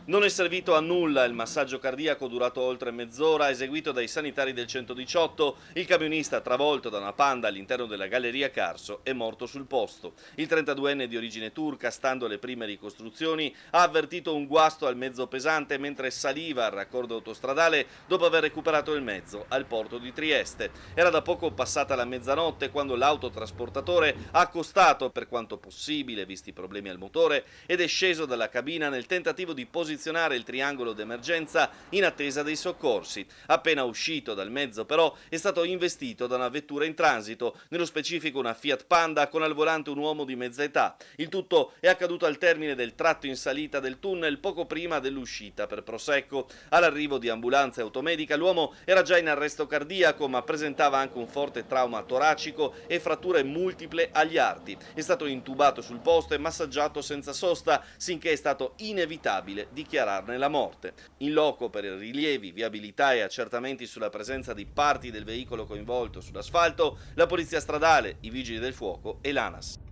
Non è servito a nulla il massaggio cardiaco durato oltre mezz'ora eseguito dai sanitari del 118. Il camionista, travolto da una Panda all'interno della galleria Carso, è morto sul posto. Il 32enne di origine turca, stando alle prime ricostruzioni, ha avvertito un guasto al mezzo pesante mentre saliva al raccordo autostradale dopo aver recuperato il mezzo al porto di Trieste. Era da poco passata la mezzanotte quando l'autotrasportatore ha accostato, per quanto possibile visti i problemi al motore, ed è sceso dalla cabina nel tentativo di posizionare il triangolo d'emergenza in attesa dei soccorsi. Appena uscito dal mezzo però è stato investito da una vettura in transito, nello specifico una Fiat Panda con al volante un uomo di mezza età. Il tutto è accaduto al termine del tratto in salita del tunnel poco prima dell'uscita per Prosecco. All'arrivo di ambulanza e automedica l'uomo era già in arresto cardiaco ma presentava anche un forte trauma toracico e fratture multiple agli arti. È stato intubato sul posto e massaggiato senza sosta sinché è stato inevitabile dichiararne la morte. In loco per rilievi, viabilità e accertamenti sulla presenza di parti del veicolo coinvolto sull'asfalto, la polizia stradale, i vigili del fuoco e l'ANAS.